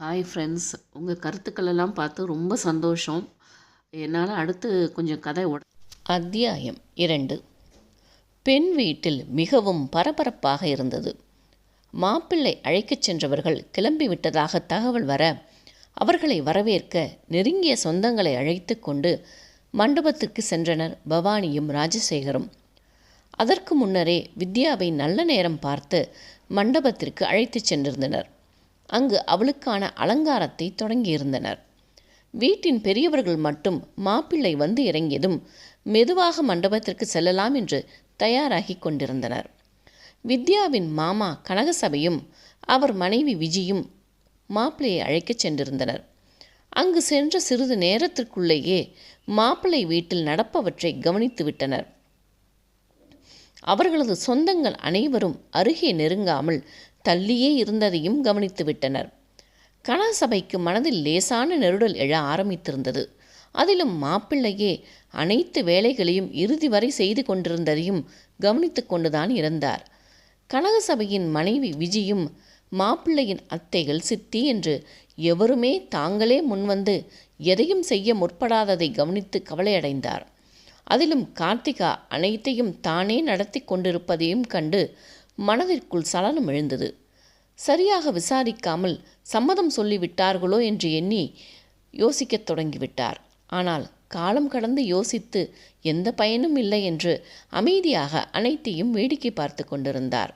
Hi friends, உங்கள் கருத்துக்களெல்லாம் பார்த்து ரொம்ப சந்தோஷம். என்னால் அடுத்து கொஞ்சம் கதை அத்தியாயம் 2. பெண் வீட்டில் மிகவும் பரபரப்பாக இருந்தது. மாப்பிள்ளை அழைக்கச் சென்றவர்கள் கிளம்பிவிட்டதாக தகவல் வர அவர்களை வரவேற்க நெருங்கிய சொந்தங்களை அழைத்து கொண்டு மண்டபத்திற்கு சென்றனர் பவானியும் ராஜசேகரும். அதற்கு முன்னரே வித்யாவை நல்ல நேரம் பார்த்து மண்டபத்திற்கு அழைத்துச் சென்றிருந்தனர். அங்கு அவளுக்கான அலங்காரத்தை தொடங்கியிருந்தனர். வீட்டின் பெரியவர்கள் மட்டும் மாப்பிள்ளை வந்து இறங்கியதும் மெதுவாக மண்டபத்திற்கு செல்லலாம் என்று தயாராகி கொண்டிருந்தனர். வித்யாவின் மாமா கனகசபையும் அவர் மனைவி விஜியும் மாப்பிள்ளையை அழைக்கச் சென்றிருந்தனர். அங்கு சென்ற சிறிது நேரத்திற்குள்ளேயே மாப்பிள்ளை வீட்டில் நடப்பவற்றை கவனித்து விட்டனர். அவர்களது சொந்தங்கள் அனைவரும் அருகே நெருங்காமல் தள்ளியே இருந்ததையும் கவனித்து விட்டனர். கனகசபைக்கு மனதில் லேசான நெருடல் எழ ஆரம்பித்திருந்தது. அதிலும் மாப்பிள்ளையே அனைத்து வேலைகளையும் இறுதி வரை செய்து கொண்டிருந்ததையும் கவனித்து கொண்டுதான் இருந்தார். கனகசபையின் மனைவி விஜியும் மாப்பிள்ளையின் அத்தைகள் சித்தி என்று எவருமே தாங்களே முன்வந்து எதையும் செய்ய முற்படாததை கவனித்து கவலையடைந்தார். அதிலும் கார்த்திகா அனைத்தையும் தானே நடத்தி கொண்டிருப்பதையும் கண்டு மனதிற்குள் சலனம் எழுந்தது. சரியாக விசாரிக்காமல் சம்மதம் சொல்லிவிட்டார்களோ என்று எண்ணி யோசிக்கத் தொடங்கிவிட்டார். ஆனால் காலம் கடந்து யோசித்து எந்த பயனும் இல்லை என்று அமைதியாக அனைத்தையும் வேடிக்கை பார்த்து கொண்டிருந்தார்.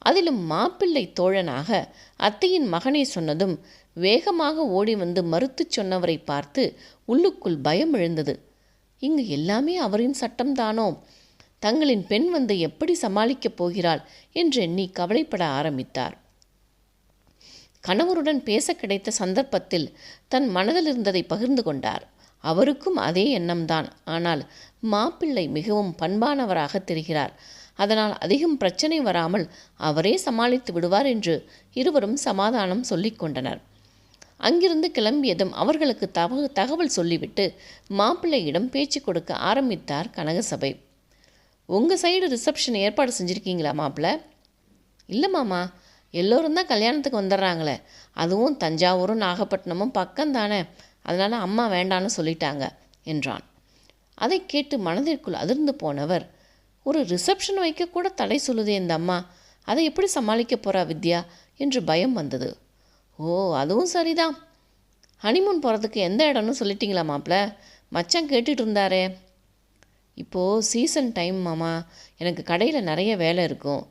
அதிலும் மாப்பிள்ளை தோழனாக அத்தையின் மகனை சொன்னதும் வேகமாக ஓடி வந்து மறுத்துச் சொன்னவரை பார்த்து உள்ளுக்குள் பயம் எழுந்தது. இங்கு எல்லாமே அவரின் சட்டம்தானோ? தங்களின் பெண் வந்து எப்படி சமாளிக்கப் போகிறாள் என்று எண்ணி கவலைப்பட ஆரம்பித்தார். கணவருடன் பேச கிடைத்த சந்தர்ப்பத்தில் தன் மனதில் இருந்ததை பகிர்ந்து கொண்டார். அவருக்கும் அதே எண்ணம்தான். ஆனால் மாப்பிள்ளை மிகவும் பண்பானவராக தெரிகிறார். அதனால் அதிகம் பிரச்சனை வராமல் அவரே சமாளித்து விடுவார் என்று இருவரும் சமாதானம் சொல்லிக் கொண்டனர். அங்கிருந்து கிளம்பியதும் அவர்களுக்கு தகவல் சொல்லிவிட்டு மாப்பிள்ளையிடம் பேச்சு கொடுக்க ஆரம்பித்தார் கனகசபை. உங்கள் சைடு ரிசப்ஷன் ஏற்பாடு செஞ்சுருக்கீங்களா மாப்பிள்ளை? இல்லை மாமா, எல்லோரும் தான் கல்யாணத்துக்கு வந்துடுறாங்களே. அதுவும் தஞ்சாவூரும் நாகப்பட்டினமும் பக்கம்தானே, அதனால் அம்மா வேண்டான்னு சொல்லிட்டாங்க என்றான். அதை கேட்டு மனதிற்குள் அதிர்ந்து போனவர், ஒரு ரிசப்ஷன் வைக்கக்கூட தடை சொல்லுதே இந்த அம்மா, அதை எப்படி சமாளிக்க போகிறா வித்யா என்று பயம் வந்தது. ஓ, அதுவும் சரிதான். ஹனிமூன் போகிறதுக்கு எந்த இடம்னு சொல்லிட்டீங்களா மாப்பிள்ளை? மச்சான் கேட்டுட்டு இருந்தாரே. இப்போது சீசன் டைம் மாமா, எனக்கு கடையில் நிறைய வேலை இருக்கும்,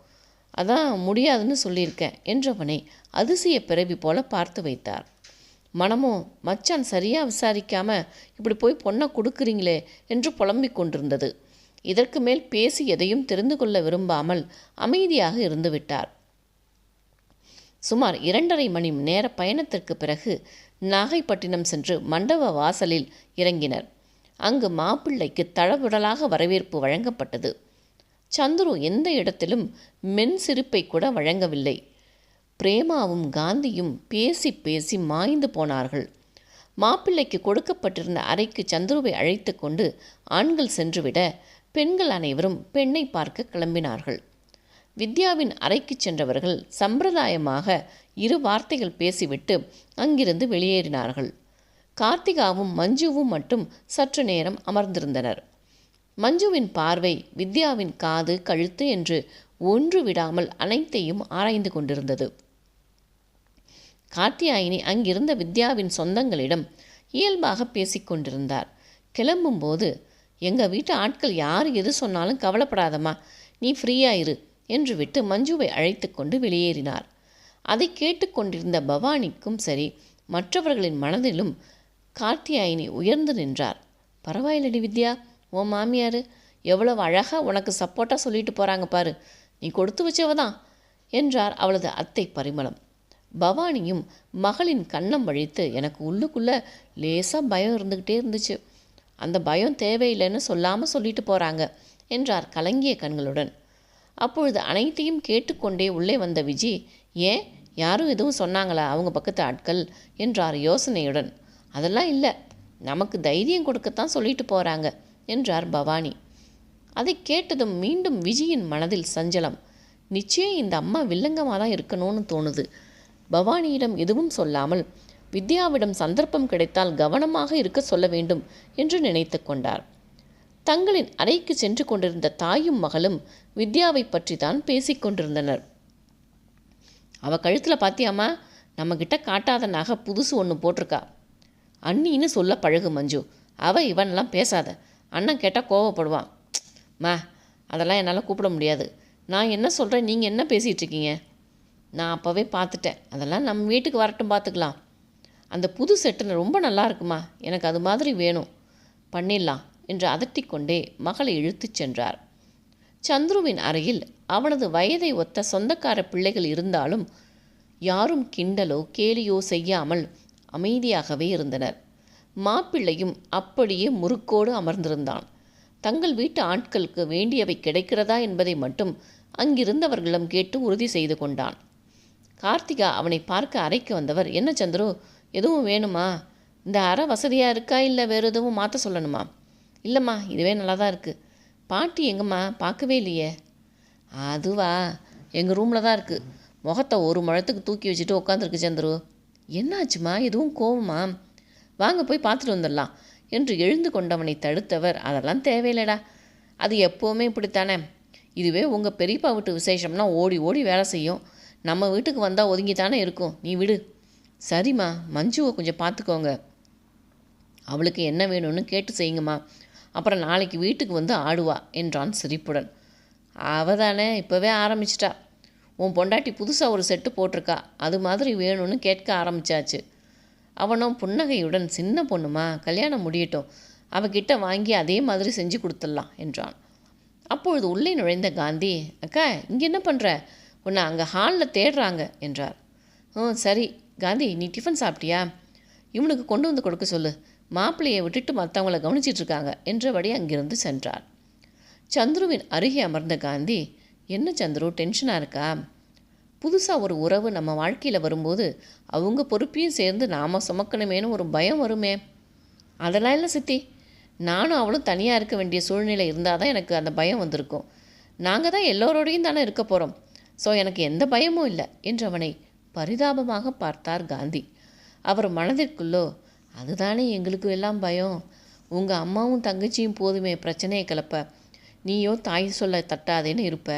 அதான் முடியாதுன்னு சொல்லியிருக்கேன் என்றவனை அதிசய பிறவி போல பார்த்து வைத்தார். மனமோ மச்சான் சரியாக விசாரிக்காமல் இப்படி போய் பொண்ணை கொடுக்குறீங்களே என்று புலம்பிக் கொண்டிருந்தது. இதற்கு மேல் பேசி எதையும் தெரிந்து கொள்ள விரும்பாமல் அமைதியாக இருந்து விட்டார். சுமார் 2.5 மணி நேர பயணத்திற்கு பிறகு நாகைப்பட்டினம் சென்று மண்டப வாசலில் இறங்கினர். அங்கு மாப்பிள்ளைக்கு தடபுடலாக வரவேற்பு வழங்கப்பட்டது. சந்துரு எந்த இடத்திலும் மென் சிரிப்பை கூட வழங்கவில்லை. பிரேமாவும் காந்தியும் பேசி பேசி மாய்ந்து போனார்கள். மாப்பிள்ளைக்கு கொடுக்கப்பட்டிருந்த அறைக்கு சந்துருவை அழைத்து கொண்டு ஆண்கள் சென்றுவிட பெண்கள் அனைவரும் பெண்ணை பார்க்க கிளம்பினார்கள். வித்யாவின் அறைக்கு சென்றவர்கள் சம்பிரதாயமாக 2 வார்த்தைகள் பேசிவிட்டு அங்கிருந்து வெளியேறினார்கள். கார்த்திகாவும் மஞ்சுவும் மட்டும் சற்று நேரம் அமர்ந்திருந்தனர். மஞ்சுவின் பார்வை வித்யாவின் காது கழுத்து என்று ஒன்று விடாமல் அனைத்தையும் ஆராய்ந்து கொண்டிருந்தது. கார்த்தியாயினி அங்கிருந்த வித்யாவின் சொந்தங்களிடம் இயல்பாக பேசிக்கொண்டிருந்தார். கிளம்பும்போது, எங்கள் வீட்டு ஆட்கள் யார் எது சொன்னாலும் கவலைப்படாதம்மா, நீ ஃப்ரீயாயிரு என்று விட்டு மஞ்சுவை அழைத்து கொண்டு வெளியேறினார். அதை கேட்டுக்கொண்டிருந்த பவானிக்கும் சரி, மற்றவர்களின் மனதிலும் கார்த்தியாயினி உயர்ந்து நின்றார். பரவாயில்லடி வித்யா, உன் மாமியார் எவ்வளவு அழகாக உனக்கு சப்போர்ட்டாக சொல்லிட்டு போகிறாங்க பாரு, நீ கொடுத்து வச்சவதான் என்றார் அவளது அத்தை பரிமளம். பவானியும் மகளின் கன்னம் வழித்து, எனக்கு உள்ளுக்குள்ளே லேசாக பயம் இருந்துக்கிட்டே இருந்துச்சு, அந்த பயம் தேவையில்லைன்னு சொல்லாமல் சொல்லிட்டு போகிறாங்க என்றார் கலங்கிய கண்களுடன். அப்பொழுது அனைத்தையும் கேட்டுக்கொண்டே உள்ளே வந்த விஜி, ஏன் யாரும் எதுவும் சொன்னாங்களா அவங்க பக்கத்து ஆட்கள் என்றார் யோசனையுடன். அதெல்லாம் இல்லை, நமக்கு தைரியம் கொடுக்கத்தான் சொல்லிட்டு போகிறாங்க என்றார் பவானி. அதை கேட்டதும் மீண்டும் விஜியின் மனதில் சஞ்சலம். நிச்சயம் இந்த அம்மா வில்லங்கமாக தான் இருக்கணும்னு தோணுது. பவானியிடம் எதுவும் சொல்லாமல் வித்யாவிடம் சந்தர்ப்பம் கிடைத்தால் கவனமாக இருக்க சொல்ல வேண்டும் என்று நினைத்து கொண்டார். தங்களின் அறைக்கு சென்று கொண்டிருந்த தாயும் மகளும் வித்யாவை பற்றி தான் பேசிக்கொண்டிருந்தனர். அவ கழுத்தில் பாத்தியாம்மா, நம்மக்கிட்ட காட்டாத நகை புதுசு ஒன்று போட்டிருக்கா. அண்ணின்னு சொல்ல பழகு மஞ்சு. இவனெல்லாம் பேசாத, அண்ணன் கேட்டால் கோவப்படுவான். மா, அதெல்லாம் என்னால் கூப்பிட முடியாது. நான் என்ன சொல்கிறேன், நீங்கள் என்ன பேசிகிட்டு இருக்கீங்க? நான் அப்போவே பார்த்துட்டேன். அதெல்லாம் நம்ம வீட்டுக்கு வரட்டும், பார்த்துக்கலாம். அந்த புது செட்டு ரொம்ப நல்லா இருக்குமா, எனக்கு அது மாதிரி வேணும், பண்ணிடலாம் என்று அதட்டிக்கொண்டே மகளை இழுத்துச் சென்றார். சந்துருவின் அறையில் அவனது வயதை ஒத்த சொந்தக்கார பிள்ளைகள் இருந்தாலும் யாரும் கிண்டலோ கேலியோ செய்யாமல் அமைதியாகவே இருந்தனர். மாப்பிள்ளையும் அப்படியே முறுக்கோடு அமர்ந்திருந்தான். தங்கள் வீட்டு ஆட்களுக்கு வேண்டியவை கிடைக்கிறதா என்பதை மட்டும் அங்கிருந்தவர்களிடம் கேட்டு உறுதி செய்து கொண்டான். கார்த்திகா அவனை பார்க்க அறைக்கு வந்தவர், என்ன சந்துரு, எதுவும் வேணுமா? இந்த அறை வசதியாக இருக்கா, இல்லை வேறு எதுவும் மாற்ற சொல்லணுமா? இல்லைம்மா, இதுவே நல்லா தான் இருக்குது. பாட்டி எங்கம்மா, பார்க்கவே இல்லையே. அதுவா, எங்கள் ரூமில் தான் இருக்குது. முகத்தை ஒரு முழத்துக்கு தூக்கி வச்சுட்டு உட்காந்துருக்கு சந்துரு. என்னாச்சுமா, எதுவும் கோவமா? வாங்க போய் பார்த்துட்டு வந்துடலாம் என்று எழுந்து கொண்டவனை தடுத்தவர், அதெல்லாம் தேவையில்லடா, அது எப்போவுமே இப்படித்தானே. இதுவே உங்கள் பெரியப்பா வீட்டு விசேஷம்னா ஓடி ஓடி வேலை செய்யும். நம்ம வீட்டுக்கு வந்தால் ஒதுங்கித்தானே இருக்கும். நீ விடு. சரிம்மா, மஞ்சுவை கொஞ்சம் பார்த்துக்கோங்க. அவளுக்கு என்ன வேணும்னு கேட்டு செய்யுங்கம்மா. அப்புறம் நாளைக்கு வீட்டுக்கு வந்து ஆடுவா என்றான் சிரிப்புடன். அவதானே இப்போவே ஆரம்பிச்சிட்டா. உன் பொண்டாட்டி புதுசாக ஒரு செட்டு போட்டிருக்கா, அது மாதிரி வேணும்னு கேட்க ஆரம்பித்தாச்சு. அவனும் புன்னகையுடன், சின்ன பொண்ணுமா, கல்யாணம் முடியட்டும், அவகிட்ட வாங்கி அதே மாதிரி செஞ்சு கொடுத்துடலாம் என்றான். அப்பொழுது உள்ளே நுழைந்த காந்தி, அக்கா இங்கே என்ன பண்ணுற, உன்னை அங்கே ஹாலில் தேடுறாங்க என்றார். சரி காந்தி, நீ டிஃபன் சாப்பிட்டியா? இவனுக்கு கொண்டு வந்து கொடுக்க சொல்லு, மாப்பிள்ளையை விட்டுட்டு மற்றவங்கள கவனிச்சிட்ருக்காங்க என்றபடி அங்கிருந்து சென்றார். சந்துருவின் அருகே அமர்ந்த காந்தி, என்ன சந்துரு, டென்ஷனாக இருக்கா? புதுசாக ஒரு உறவு நம்ம வாழ்க்கையில் வரும்போது அவங்க பொறுப்பையும் சேர்ந்து நாம் சுமக்கணுமேனு ஒரு பயம் வருமே. அதெல்லாம் இல்லை சித்தி, நானும் அவளும் தனியாக இருக்க வேண்டிய சூழ்நிலை இருந்தால் தான் எனக்கு அந்த பயம் வந்திருக்கும். நாங்கள் தான் எல்லோரோடையும் தானே இருக்க போகிறோம். ஸோ எனக்கு எந்த பயமும் இல்லை என்று அவனை பரிதாபமாக பார்த்தார் காந்தி. அவர் மனதிற்குள்ளோ, அதுதானே எங்களுக்கு எல்லாம் பயம். உங்கள் அம்மாவும் தங்கச்சியும் போதுமே பிரச்சனையை கிளப்ப, நீயோ தாய் சொல்ல தட்டாதேன்னு இருப்ப.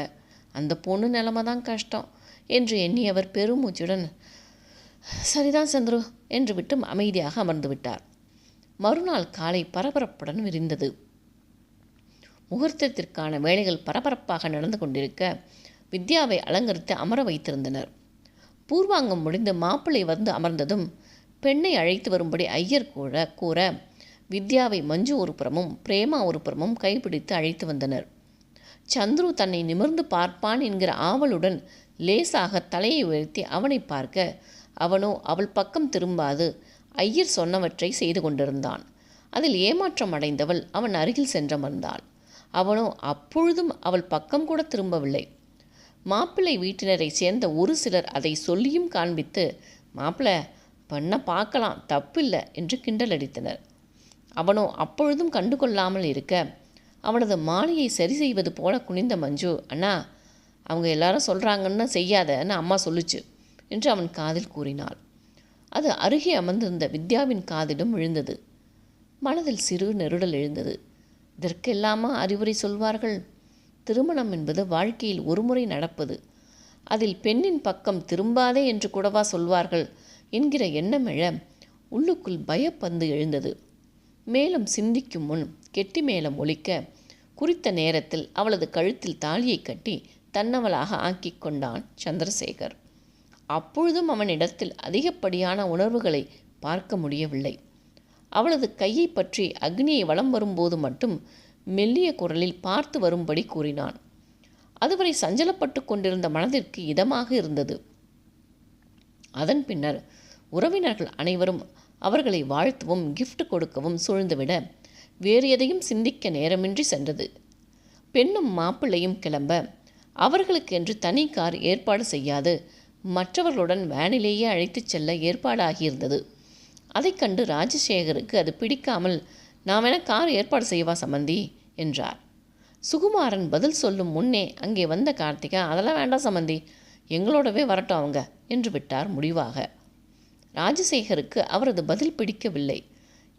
அந்த பொண்ணு நிலைமை தான் கஷ்டம் என்று எண்ணியவர் பெருமூச்சுடன், சரிதான் சந்துரு என்று விட்டு அமைதியாக அமர்ந்து விட்டார். மறுநாள் காலை பரபரப்புடன் விரிந்தது. முகூர்த்தத்திற்கான வேலைகள் பரபரப்பாக நடந்து கொண்டிருக்க வித்யாவை அலங்கரித்து அமர வைத்திருந்தனர். பூர்வாங்கம் முடிந்து மாப்பிள்ளை வந்து அமர்ந்ததும் பெண்ணை அழைத்து வரும்படி ஐயர் கூற வித்யாவை மஞ்சு ஒரு புறமும் பிரேமா ஒரு புறமும் கைப்பிடித்து அழைத்து வந்தனர். சந்துரு தன்னை நிமிர்ந்து பார்ப்பான் என்கிற ஆவலுடன் லேசாக தலையை உயர்த்தி அவனை பார்க்க, அவனோ அவள் பக்கம் திரும்பாது ஐயர் சொன்னவற்றை செய்து கொண்டிருந்தான். அதில் ஏமாற்றம் அடைந்தவள் அவன் அருகில் சென்றமர்ந்தாள். அவனோ அப்பொழுதும் அவள் பக்கம் கூட திரும்பவில்லை. மாப்பிள்ளை வீட்டினரை சேர்ந்த ஒரு சிலர் அதை சொல்லியும் காண்பித்து, மாப்பிள்ளை பண்ண பார்க்கலாம், தப்பில்லை என்று கிண்டல் அடித்தனர். அவனோ அப்பொழுதும் கண்டுகொள்ளாமல் இருக்க, அவனது மாலையை சரி செய்வது போல குனிந்த மஞ்சு, அண்ணா அவங்க எல்லாரும் சொல்கிறாங்கன்னு செய்யாதன்னு அம்மா சொல்லுச்சு என்று அவன் காதில் கூறினாள். அது அருகே அமர்ந்திருந்த வித்யாவின் காதிலும் விழுந்தது. மனதில் சிறு நெருடல் எழுந்தது. இதற்கெல்லாமா அறிவுரை சொல்வார்கள்? திருமணம் என்பது வாழ்க்கையில் ஒருமுறை நடப்பது. அதில் பெண்ணின் பக்கம் திரும்பாதே என்று கூடவா சொல்வார்கள் என்கிற எண்ணம் எழ உள்ளுக்குள் பயப்பந்து எழுந்தது. மேலும் சிந்திக்கும் முன் கெட்டி மேளம் ஒலிக்க, குறித்த நேரத்தில் அவளது கழுத்தில் தாலியை கட்டி தன்னவளாக ஆக்கி கொண்டான் சந்திரசேகர். அப்பொழுதும் அவனிடத்தில் அதிகப்படியான உணர்வுகளை பார்க்க முடியவில்லை. அவளது கையை பற்றி அக்னியை வலம் வரும்போது மட்டும் மெல்லிய குரலில் பார்த்து வரும்படி கூறினான். அதுவரை சஞ்சலப்பட்டு கொண்டிருந்த மனதிற்கு இதமாக இருந்தது. அதன் பின்னர் உறவினர்கள் அனைவரும் அவர்களை வாழ்த்தவும் கிஃப்ட் கொடுக்கவும் சூழ்ந்துவிட வேறு எதையும் சிந்திக்க நேரமின்றி சென்றது. பெண்ணும் மாப்பிள்ளையும் கிளம்ப அவர்களுக்கென்று தனி கார் ஏற்பாடு செய்யாது மற்றவர்களுடன் வேனிலேயே அழைத்துச் செல்ல ஏற்பாடாகியிருந்தது. அதை கண்டு ராஜசேகருக்கு அது பிடிக்காமல், நான் வேணா கார் ஏற்பாடு செய்வா சம்பந்தி என்றார். சுகுமாரன் பதில் சொல்லும் முன்னே அங்கே வந்த கார்த்திகா, அதெல்லாம் வேண்டாம் சம்பந்தி, எங்களோடவே வரட்டும் அவங்க என்று விட்டார் முடிவாக. ராஜசேகருக்கு அவரது பதில் பிடிக்கவில்லை.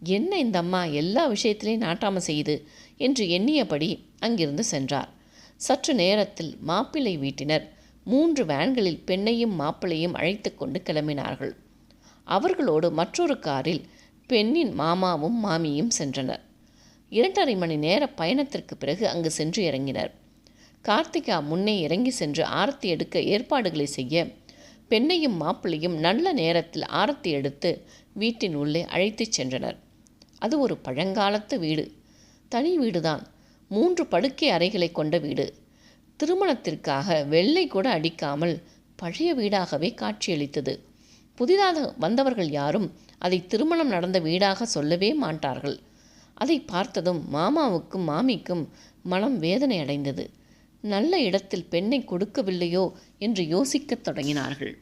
என்ன இந்த அம்மா எல்லா விஷயத்திலையும் நாட்டாம செய்யுது என்று எண்ணியபடி அங்கிருந்து சென்றார். சற்று நேரத்தில் மாப்பிள்ளை வீட்டினர் 3 வேன்களில் பெண்ணையும் மாப்பிள்ளையும் அழைத்து கொண்டு கிளம்பினார்கள். அவர்களோடு மற்றொரு காரில் பெண்ணின் மாமாவும் மாமியும் சென்றனர். 2½ மணி நேர பயணத்திற்கு பிறகு அங்கு சென்று இறங்கினர். கார்த்திகா முன்னே இறங்கி சென்று ஆரத்தி எடுக்க ஏற்பாடுகளை செய்ய பெண்ணையும் மாப்பிள்ளையும் நல்ல நேரத்தில் ஆரத்தி எடுத்து வீட்டின் உள்ளே அழைத்துச் சென்றனர். அது ஒரு பழங்காலத்து வீடு. தனி வீடுதான். 3 படுக்கை அறைகளை கொண்ட வீடு. திருமணத்திற்காக வெள்ளை கூட அடிக்காமல் பழைய வீடாகவே காட்சியளித்தது. புதிதாக வந்தவர்கள் யாரும் அதை திருமணம் நடந்த வீடாக சொல்லவே மாட்டார்கள். அதை பார்த்ததும் மாமாவுக்கும் மாமிக்கும் மனம் வேதனை அடைந்தது. நல்ல இடத்தில் பெண்ணை கொடுக்கவில்லையோ என்று யோசிக்கத் தொடங்கினார்கள்.